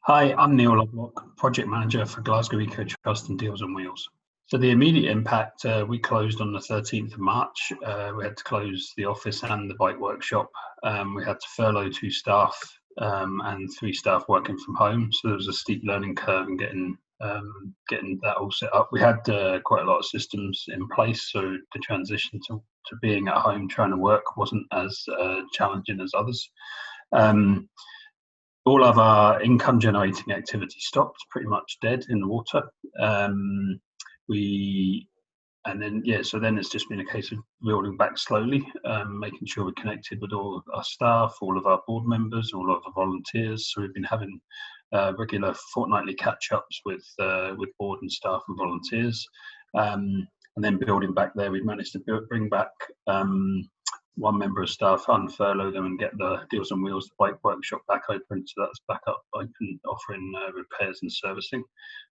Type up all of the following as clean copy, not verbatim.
Hi, I'm Neil Lovelock, Project Manager for Glasgow Eco Trust and Deals on Wheels. So the immediate impact, we closed on the 13th of March. We had to close the office and the bike workshop. We had to furlough 2 staff and 3 staff working from home. So there was a steep learning curve in getting that all set up. We had quite a lot of systems in place, so the transition to being at home trying to work wasn't as challenging as others. All of our income generating activity stopped, pretty much dead in the water. So then it's just been a case of building back slowly, making sure we're connected with all of our staff, all of our board members, all of the volunteers. So we've been having regular fortnightly catch-ups with board and staff and volunteers. And then building back there, we've managed to bring back one member of staff, unfurlough them and get the Deals on Wheels, the bike workshop back open. So that's back up open, offering repairs and servicing.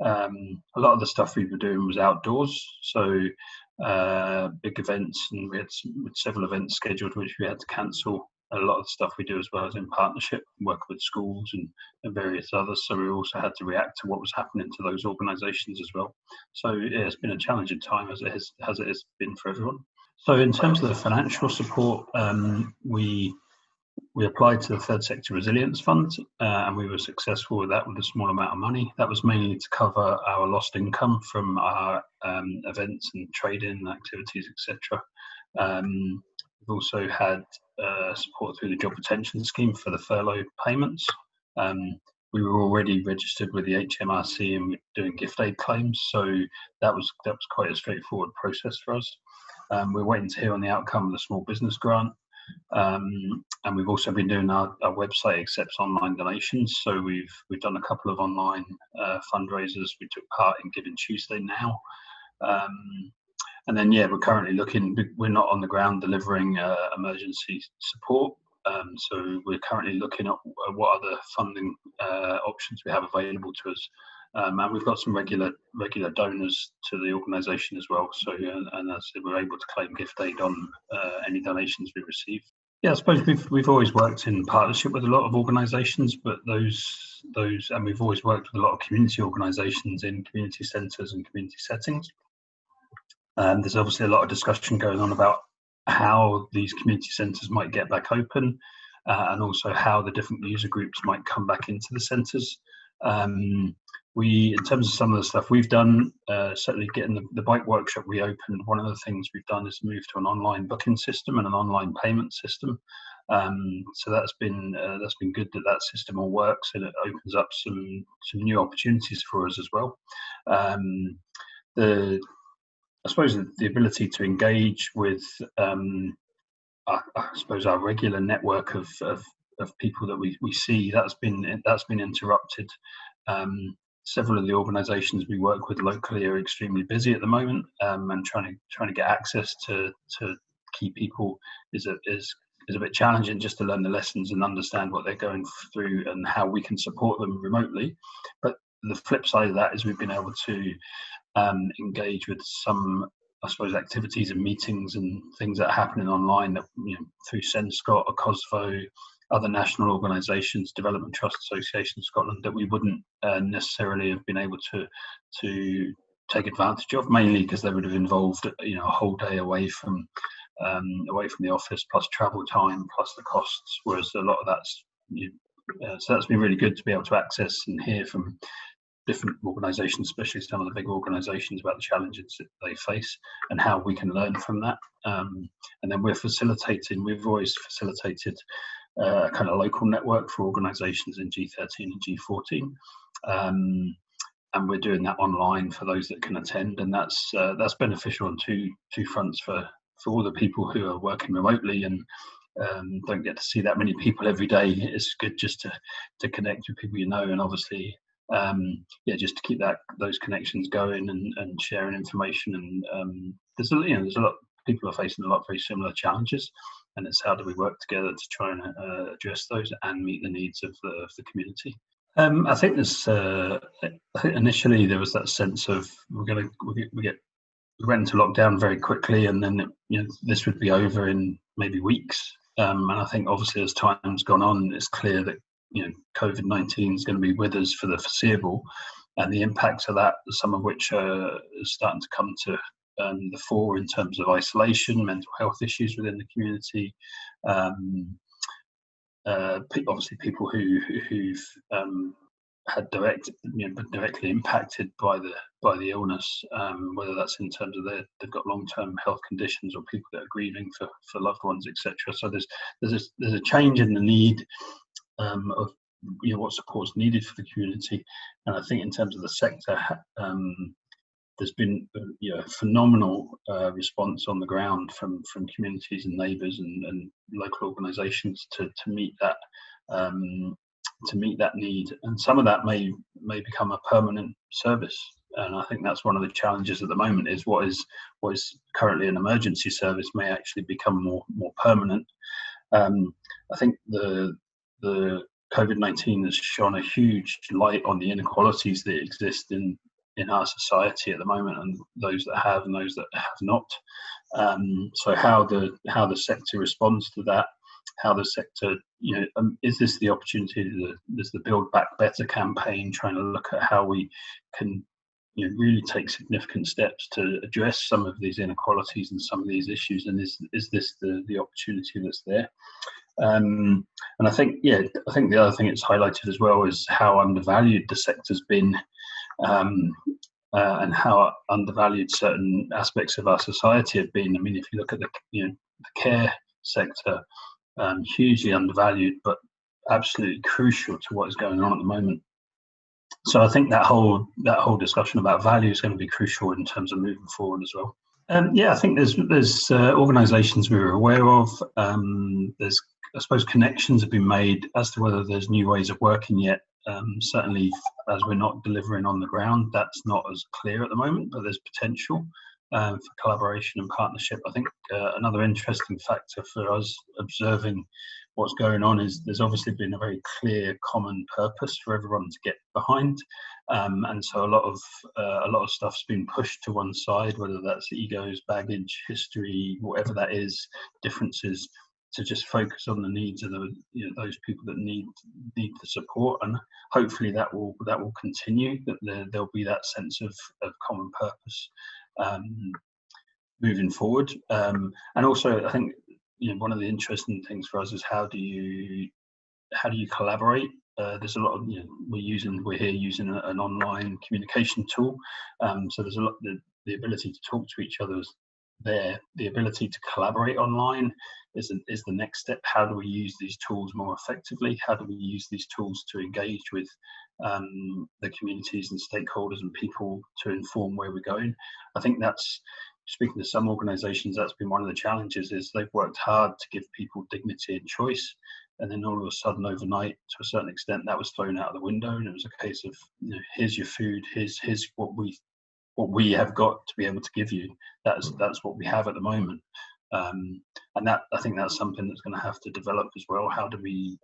A lot of the stuff we were doing was outdoors, so big events, and we had several events scheduled which we had to cancel. A lot of the stuff we do as well as in partnership, work with schools and various others. So we also had to react to what was happening to those organisations as well. So yeah, it's been a challenging time as it has been for everyone. So in terms of the financial support, we applied to the Third Sector Resilience Fund, and we were successful with that with a small amount of money. That was mainly to cover our lost income from our events and trading activities, etc. We've also had support through the Job Retention Scheme for the furlough payments. We were already registered with the HMRC and doing gift aid claims, so that was quite a straightforward process for us. We're waiting to hear on the outcome of the small business grant, and we've also been doing our website accepts online donations. So we've done a couple of online fundraisers. We took part in Giving Tuesday now, and then we're currently looking. We're not on the ground delivering emergency support, so we're currently looking at what other funding options we have available to us. And we've got some regular donors to the organisation as well. So, and as I said, we're able to claim gift aid on any donations we receive. Yeah, I suppose we've always worked in partnership with a lot of organisations, but and we've always worked with a lot of community organisations in community centres and community settings. And there's obviously a lot of discussion going on about how these community centres might get back open, and also how the different user groups might come back into the centres. In terms of some of the stuff we've done, certainly getting the bike workshop reopened, one of the things we've done is move to an online booking system and an online payment system. So that's been good that system all works, and it opens up some new opportunities for us as well. I suppose the ability to engage with our regular network of people that we see, that's been interrupted. Several of the organisations we work with locally are extremely busy at the moment, and trying to get access to key people is a bit challenging, just to learn the lessons and understand what they're going through and how we can support them remotely. But the flip side of that is we've been able to engage with some, I suppose, activities and meetings and things that are happening online that, through SENSCOT or COSVO, other national organisations, Development Trust Association Scotland, that we wouldn't necessarily have been able to take advantage of, mainly because they would have involved a whole day away from the office, plus travel time, plus the costs, whereas a lot of that's so that's been really good to be able to access and hear from different organisations, especially some of the big organisations, about the challenges that they face and how we can learn from that. And then we've always facilitated a kind of local network for organisations in G13 and G14, and we're doing that online for those that can attend, and that's beneficial on two fronts for all the people who are working remotely and don't get to see that many people every day. It's good just to connect with people and obviously just to keep those connections going and sharing information. And there's a lot of people are facing a lot of very similar challenges, and it's how do we work together to try and address those and meet the needs of the community. I think initially there was that sense of we went into lockdown very quickly, and then this would be over in maybe weeks. And I think obviously as time's gone on, it's clear that COVID-19 is going to be with us for the foreseeable, and the impacts of that, some of which are starting to come to the fore in terms of isolation, mental health issues within the community. Obviously, people who've had been directly impacted by the illness, whether that's in terms of they've got long-term health conditions or people that are grieving for loved ones, etc. So there's a change in the need of what support's needed for the community, and I think in terms of the sector, there's been a phenomenal response on the ground from communities and neighbours and local organisations to meet that need, and some of that may become a permanent service. And I think that's one of the challenges at the moment, is what is currently an emergency service may actually become more permanent. I think the COVID-19 has shone a huge light on the inequalities that exist in our society at the moment, and those that have and those that have not. So how the sector responds to that, how the sector, is this the opportunity? There's the Build Back Better campaign, trying to look at how we can really take significant steps to address some of these inequalities and some of these issues, and is this the opportunity that's there? And I think the other thing it's highlighted as well is how undervalued the sector's been, and how undervalued certain aspects of our society have been. I mean, if you look at the care sector, hugely undervalued, but absolutely crucial to what is going on at the moment. So I think that whole discussion about value is going to be crucial in terms of moving forward as well. I think there's organisations we were aware of. There's, I suppose, connections have been made as to whether there's new ways of working yet. Certainly, as we're not delivering on the ground, that's not as clear at the moment, but there's potential for collaboration and partnership. I think another interesting factor for us observing what's going on is there's obviously been a very clear common purpose for everyone to get behind, and so a lot of stuff's been pushed to one side, whether that's egos, baggage, history, whatever that is, differences, to just focus on the needs of those people that need the support, and hopefully that will continue, that there'll be that sense of common purpose moving forward. And also, I think one of the interesting things for us is how do you collaborate? There's a lot of we're here using an online communication tool, so there's a lot the ability to talk to each other is there. The ability to collaborate online is the next step. How do we use these tools more effectively? How do we use these tools to engage with the communities and stakeholders and people to inform where we're going? I think that's, speaking to some organisations, that's been one of the challenges, is they've worked hard to give people dignity and choice, and then all of a sudden overnight, to a certain extent, that was thrown out of the window, and it was a case of here's your food, here's what we have got to be able to give you. That's what we have at the moment, and that, I think that's something that's going to have to develop as well. How do we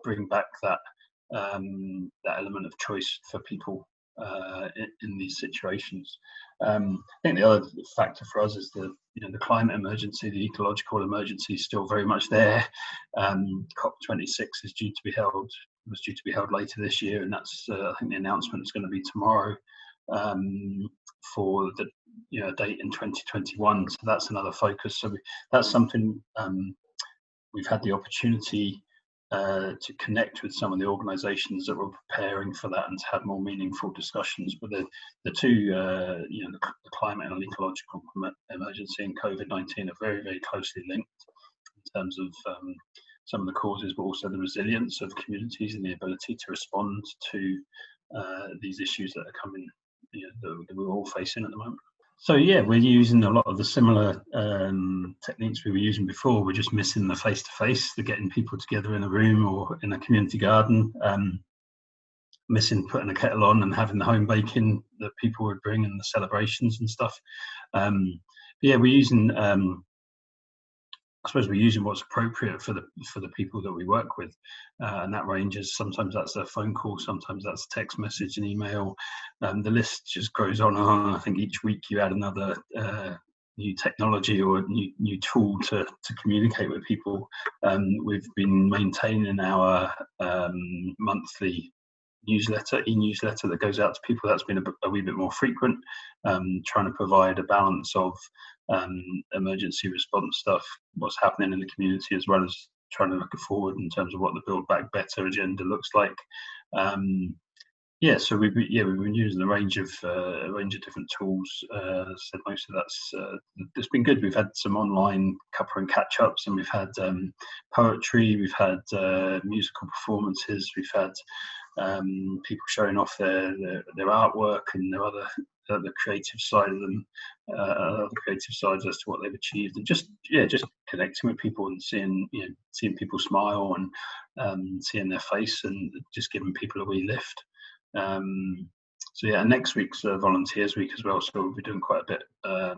bring back that element of choice for people in these situations? I think the other factor for us is the climate emergency, the ecological emergency is still very much there. COP26 was due to be held later this year, and that's I think the announcement is going to be tomorrow, for the date in 2021. So that's another focus. So that's something we've had the opportunity to connect with some of the organisations that were preparing for that and to have more meaningful discussions. But the two, the climate and ecological emergency and COVID-19 are very, very closely linked in terms of some of the causes, but also the resilience of communities and the ability to respond to these issues that are coming, that we're all facing at the moment. So we're using a lot of the similar techniques we were using before. We're just missing the face-to-face, the getting people together in a room or in a community garden, missing putting a kettle on and having the home baking that people would bring and the celebrations and stuff. We're using, I suppose we're using what's appropriate for the people that we work with, and that ranges. Sometimes that's a phone call, sometimes that's a text message, an email. The list just grows on and on. I think each week you add another new technology or new tool to communicate with people. We've been maintaining our monthly e-newsletter that goes out to people. That's been a wee bit more frequent, trying to provide a balance of emergency response stuff, what's happening in the community, as well as trying to look forward in terms of what the Build Back Better agenda looks like. So we've been using a range of different tools. So most of it's been good. We've had some online cuppa and catch ups, and we've had poetry, we've had musical performances, we've had people showing off their artwork and their other the creative side of them, the creative sides as to what they've achieved, and just connecting with people and seeing people smile and seeing their face and just giving people a wee lift. Next week's Volunteers Week as well, so we'll be doing quite a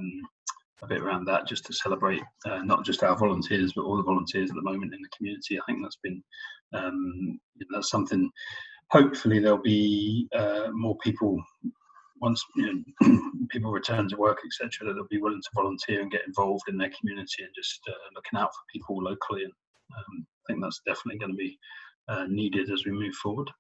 bit around that, just to celebrate not just our volunteers but all the volunteers at the moment in the community. I think that's been that's something. Hopefully there'll be more people once people return to work, etc., that they'll be willing to volunteer and get involved in their community and just looking out for people locally. And I think that's definitely going to be needed as we move forward.